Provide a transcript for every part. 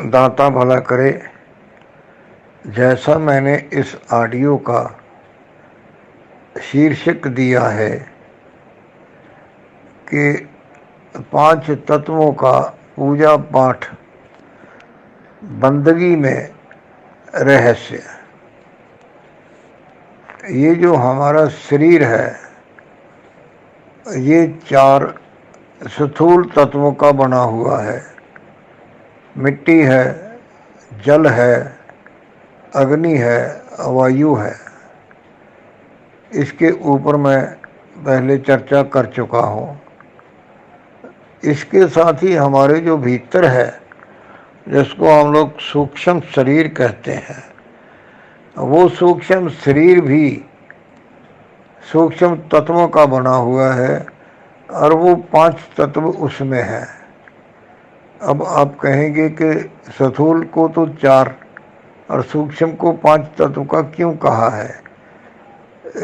दाता भला करे। जैसा मैंने इस ऑडियो का शीर्षक दिया है कि 5 तत्वों का पूजा पाठ बंदगी में रहस्य, ये जो हमारा शरीर है ये 4 स्थूल तत्वों का बना हुआ है। मिट्टी है, जल है, अग्नि है, वायु है। इसके ऊपर मैं पहले चर्चा कर चुका हूँ। इसके साथ ही हमारे जो भीतर है, जिसको हम लोग सूक्ष्म शरीर कहते हैं, वो सूक्ष्म शरीर भी सूक्ष्म तत्वों का बना हुआ है और वो 5 तत्व उसमें है। अब आप कहेंगे कि स्थूल को तो 4 और सूक्ष्म को 5 तत्व का क्यों कहा है?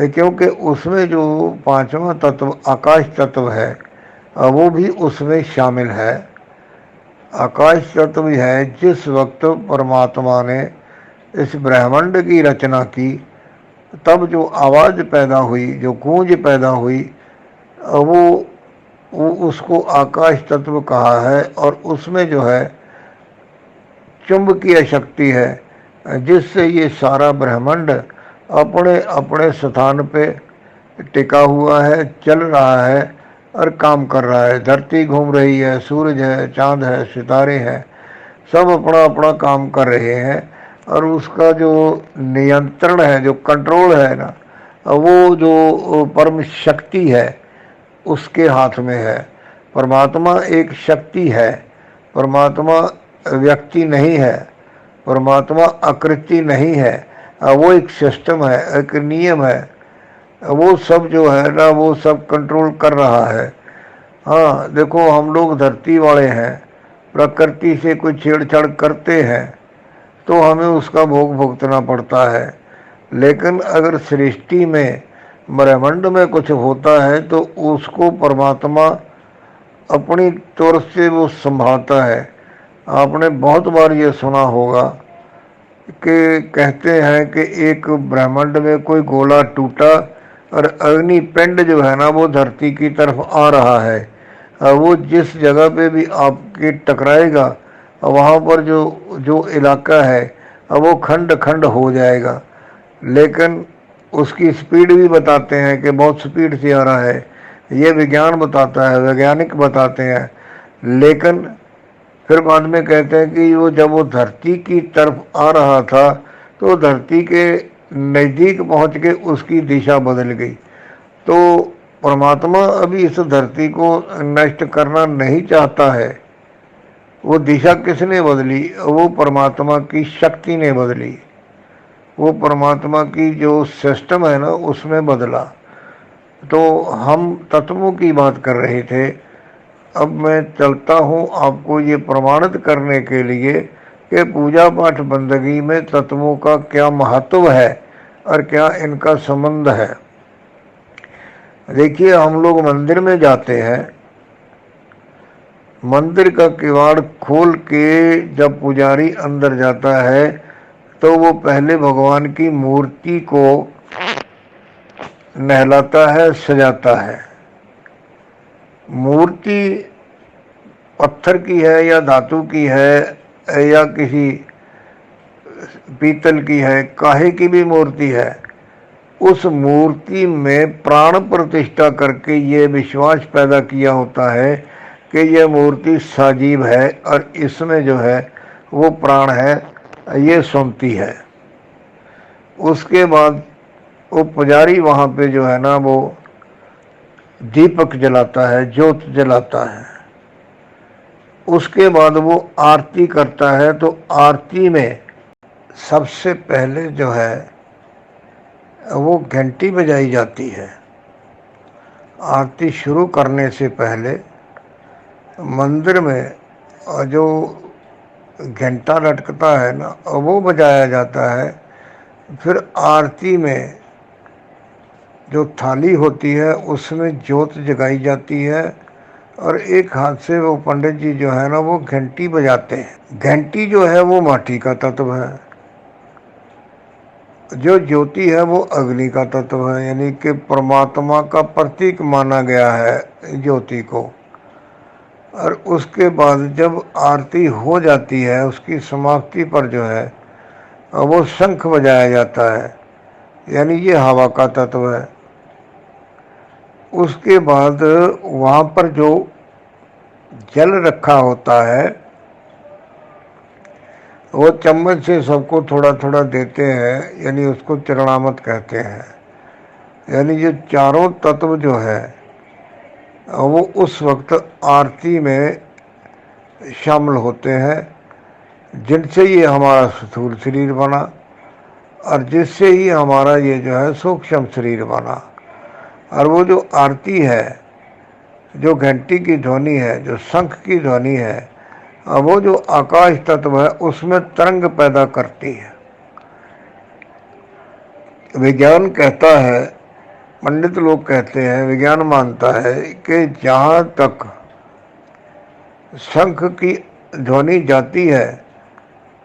क्योंकि उसमें जो 5वां तत्व आकाश तत्व है वो भी उसमें शामिल है। आकाश तत्व है जिस वक्त परमात्मा ने इस ब्रह्मांड की रचना की, तब जो आवाज़ पैदा हुई, जो गूंज पैदा हुई, वो उसको आकाश तत्व कहा है। और उसमें जो है चुंबकीय शक्ति है जिससे ये सारा ब्रह्मांड अपने अपने स्थान पे टिका हुआ है, चल रहा है और काम कर रहा है। धरती घूम रही है, सूरज है, चांद है, सितारे हैं, सब अपना अपना काम कर रहे हैं। और उसका जो नियंत्रण है, जो कंट्रोल है ना, वो जो परम शक्ति है उसके हाथ में है। परमात्मा एक शक्ति है, परमात्मा व्यक्ति नहीं है, परमात्मा आकृति नहीं है। वो एक सिस्टम है, एक नियम है। वो सब जो है ना, वो सब कंट्रोल कर रहा है। हाँ देखो, हम लोग धरती वाले हैं, प्रकृति से कोई छेड़छाड़ करते हैं तो हमें उसका भोग भुगतना पड़ता है। लेकिन अगर सृष्टि में, ब्रह्मांड में कुछ होता है तो उसको परमात्मा अपनी तौर से वो संभालता है। आपने बहुत बार ये सुना होगा कि कहते हैं कि एक ब्रह्मांड में कोई गोला टूटा और अग्नि पिंड जो है ना वो धरती की तरफ आ रहा है। वो जिस जगह पे भी आपके टकराएगा वहाँ पर जो जो इलाका है वो खंड खंड हो जाएगा। लेकिन उसकी स्पीड भी बताते हैं कि बहुत स्पीड से आ रहा है, ये विज्ञान बताता है, वैज्ञानिक बताते हैं। लेकिन फिर बाद में कहते हैं कि जब वो धरती की तरफ आ रहा था तो धरती के नज़दीक पहुंच के उसकी दिशा बदल गई। तो परमात्मा अभी इस धरती को नष्ट करना नहीं चाहता है। वो दिशा किसने बदली? वो परमात्मा की शक्ति ने बदली, वो परमात्मा की जो सिस्टम है ना उसमें बदला। तो हम तत्वों की बात कर रहे थे। अब मैं चलता हूँ आपको ये प्रमाणित करने के लिए कि पूजा पाठ बंदगी में तत्वों का क्या महत्व है और क्या इनका संबंध है। देखिए, हम लोग मंदिर में जाते हैं, मंदिर का किवाड़ खोल के जब पुजारी अंदर जाता है तो वो पहले भगवान की मूर्ति को नहलाता है, सजाता है। मूर्ति पत्थर की है या धातु की है या किसी पीतल की है, काहे की भी मूर्ति है, उस मूर्ति में प्राण प्रतिष्ठा करके ये विश्वास पैदा किया होता है कि यह मूर्ति सजीव है और इसमें जो है वो प्राण है, ये सुनती है। उसके बाद वो पुजारी वहाँ पे जो है ना वो दीपक जलाता है, ज्योत जलाता है। उसके बाद वो आरती करता है। तो आरती में सबसे पहले जो है वो घंटी बजाई जाती है। आरती शुरू करने से पहले मंदिर में जो घंटा लटकता है ना वो बजाया जाता है। फिर आरती में जो थाली होती है उसमें ज्योत जगाई जाती है और एक हाथ से वो पंडित जी जो है ना वो घंटी बजाते हैं। घंटी जो है वो माटी का तत्व है, जो ज्योति है वो अग्नि का तत्व है, यानी कि परमात्मा का प्रतीक माना गया है ज्योति को। और उसके बाद जब आरती हो जाती है उसकी समाप्ति पर जो है वो शंख बजाया जाता है, यानी ये हवा का तत्व है। उसके बाद वहाँ पर जो जल रखा होता है वो चम्मच से सबको थोड़ा थोड़ा देते हैं, यानी उसको चरणामत कहते हैं। यानी ये चारों तत्व जो है वो उस वक्त आरती में शामिल होते हैं, जिनसे ये हमारा स्थूल शरीर बना और जिससे ही हमारा ये जो है सूक्ष्म शरीर बना। और वो जो आरती है, जो घंटी की ध्वनि है, जो शंख की ध्वनि है, वो जो आकाश तत्व है उसमें तरंग पैदा करती है। विज्ञान कहता है, पंडित लोग कहते हैं, विज्ञान मानता है कि जहाँ तक शंख की ध्वनि जाती है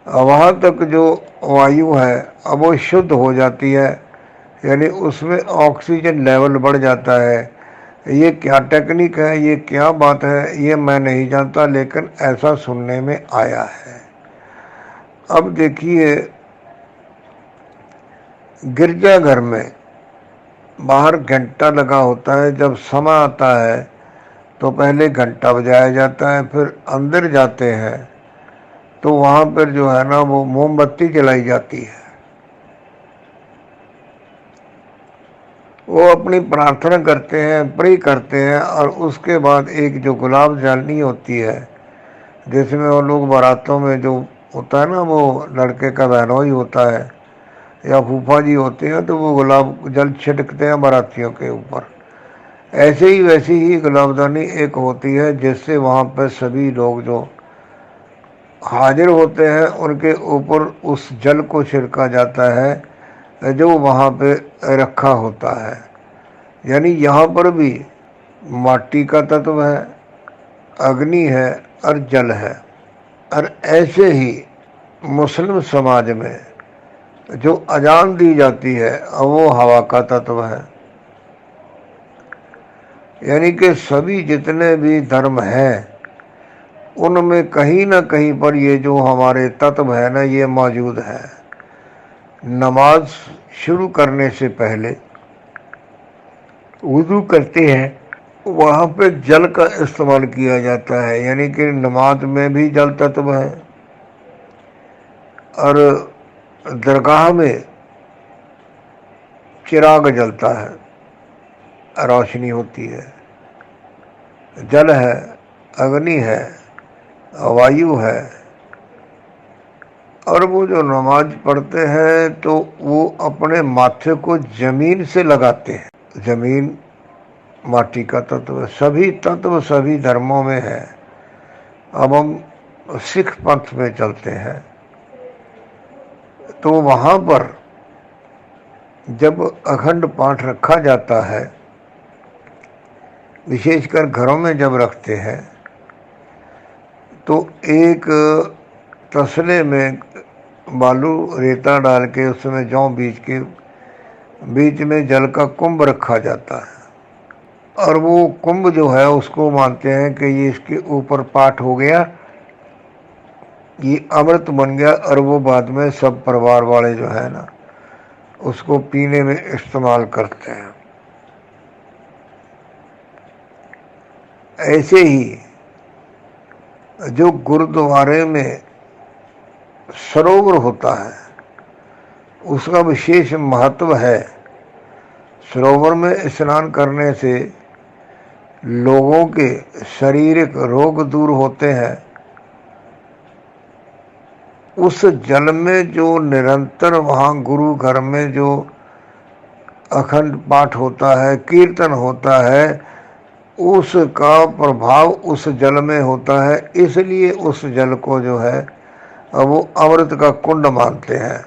वहाँ तक जो वायु है अब वो शुद्ध हो जाती है, यानी उसमें ऑक्सीजन लेवल बढ़ जाता है। ये क्या टेक्निक है, ये क्या बात है, ये मैं नहीं जानता, लेकिन ऐसा सुनने में आया है। अब देखिए, गिरजाघर में बाहर घंटा लगा होता है, जब समय आता है तो पहले घंटा बजाया जाता है, फिर अंदर जाते हैं तो वहाँ पर जो है ना वो मोमबत्ती जलाई जाती है। वो अपनी प्रार्थना करते हैं, प्रे करते हैं, और उसके बाद एक जो गुलाब जलनी होती है, जिसमें वो लोग बारातों में जो होता है ना, वो लड़के का बहनोई होता है या फूफा जी होते हैं, तो वो गुलाब जल छिड़कते हैं बारातियों के ऊपर। ऐसे ही वैसी ही गुलाबदानी एक होती है, जिससे वहाँ पर सभी लोग जो हाजिर होते हैं उनके ऊपर उस जल को छिड़का जाता है जो वहाँ पे रखा होता है। यानी यहाँ पर भी माटी का तत्व है, अग्नि है और जल है। और ऐसे ही मुस्लिम समाज में जो अजान दी जाती है वो हवा का तत्व है। यानी कि सभी जितने भी धर्म हैं उनमें कहीं ना कहीं पर ये जो हमारे तत्व है ना ये मौजूद है। नमाज शुरू करने से पहले वुज़ू करते हैं, वहाँ पे जल का इस्तेमाल किया जाता है, यानी कि नमाज में भी जल तत्व है। और दरगाह में चिराग जलता है, रोशनी होती है, जल है, अग्नि है, वायु है। और वो जो नमाज पढ़ते हैं तो वो अपने माथे को जमीन से लगाते हैं। जमीन माटी का तत्व, सभी तत्व सभी धर्मों में है। अब हम सिख पंथ में चलते हैं तो वहाँ पर जब अखंड पाठ रखा जाता है, विशेषकर घरों में जब रखते हैं, तो एक तसले में बालू रेता डाल के उसमें जौ बीच में जल का कुंभ रखा जाता है। और वो कुंभ जो है उसको मानते हैं कि ये इसके ऊपर पाठ हो गया, ये अमृत बन गया, और वो बाद में सब परिवार वाले जो है ना उसको पीने में इस्तेमाल करते हैं। ऐसे ही जो गुरुद्वारे में सरोवर होता है उसका विशेष महत्व है। सरोवर में स्नान करने से लोगों के शारीरिक रोग दूर होते हैं। उस जल में जो निरंतर वहाँ गुरु घर में जो अखंड पाठ होता है, कीर्तन होता है, उसका प्रभाव उस जल में होता है, इसलिए उस जल को जो है वो अमृत का कुंड मानते हैं।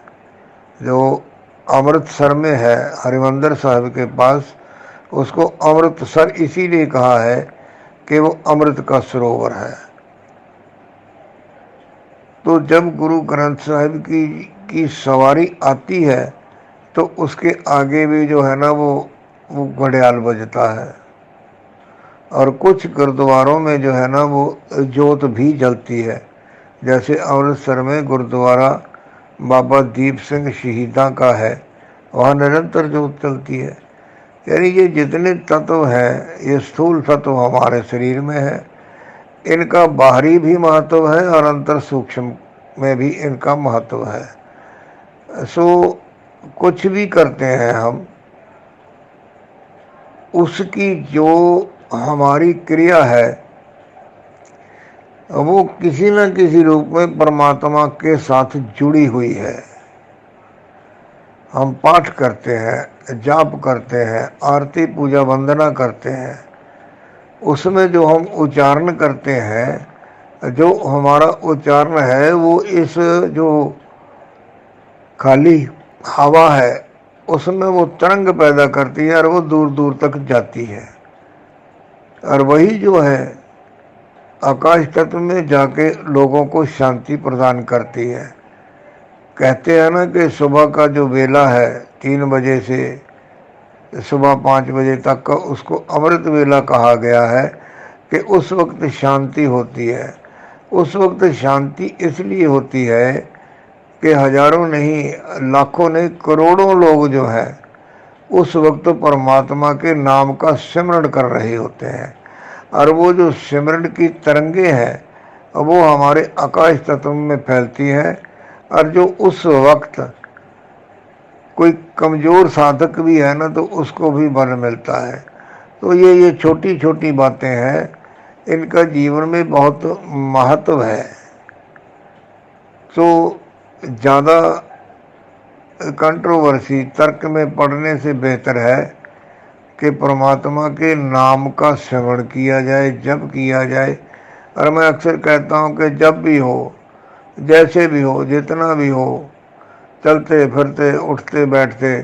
जो अमृतसर में है हरिमंदिर साहिब के पास, उसको अमृतसर इसीलिए कहा है कि वो अमृत का सरोवर है। तो जब गुरु ग्रंथ साहिब की सवारी आती है तो उसके आगे भी जो है ना वो घड़ियाल बजता है। और कुछ गुरुद्वारों में जो है ना वो जोत भी जलती है, जैसे अमृतसर में गुरुद्वारा बाबा दीप सिंह शहीदा का है, वहाँ निरंतर जोत चलती है। यानी ये जितने तत्व हैं, ये स्थूल तत्व हमारे शरीर में है, इनका बाहरी भी महत्व है और अंतर सूक्ष्म में भी इनका महत्व है। सो कुछ भी करते हैं हम, उसकी जो हमारी क्रिया है वो किसी न किसी रूप में परमात्मा के साथ जुड़ी हुई है। हम पाठ करते हैं, जाप करते हैं, आरती पूजा वंदना करते हैं, उसमें जो हम उच्चारण करते हैं, जो हमारा उच्चारण है वो इस जो खाली हवा है उसमें वो तरंग पैदा करती है और वो दूर दूर तक जाती है। और वही जो है आकाश तत्व में जाके लोगों को शांति प्रदान करती है। कहते हैं ना कि सुबह का जो वेला है 3 बजे से सुबह 5 बजे तक का, उसको अमृत वेला कहा गया है कि उस वक्त शांति होती है। उस वक्त शांति इसलिए होती है कि हजारों नहीं, लाखों नहीं, करोड़ों लोग जो हैं उस वक्त परमात्मा के नाम का सिमरण कर रहे होते हैं। और वो जो सिमरण की तरंगे हैं वो हमारे आकाश तत्व में फैलती हैं। और जो उस वक्त कोई कमज़ोर साधक भी है ना तो उसको भी बल मिलता है। तो ये छोटी छोटी बातें हैं, इनका जीवन में बहुत महत्व है। तो ज़्यादा कंट्रोवर्सी तर्क में पढ़ने से बेहतर है कि परमात्मा के नाम का श्रवण किया जाए, जप किया जाए। और मैं अक्सर कहता हूँ कि जब भी हो, जैसे भी हो, जितना भी हो, चलते फिरते उठते बैठते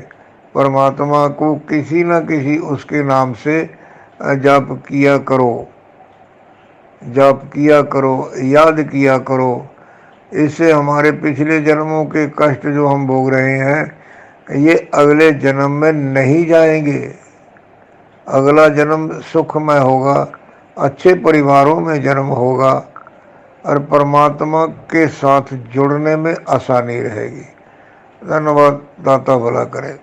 परमात्मा को किसी न किसी उसके नाम से जप किया करो, जप किया करो, याद किया करो। इससे हमारे पिछले जन्मों के कष्ट जो हम भोग रहे हैं ये अगले जन्म में नहीं जाएंगे। अगला जन्म सुखमय होगा, अच्छे परिवारों में जन्म होगा और परमात्मा के साथ जुड़ने में आसानी रहेगी। धन्यवाद। दाता भला करे।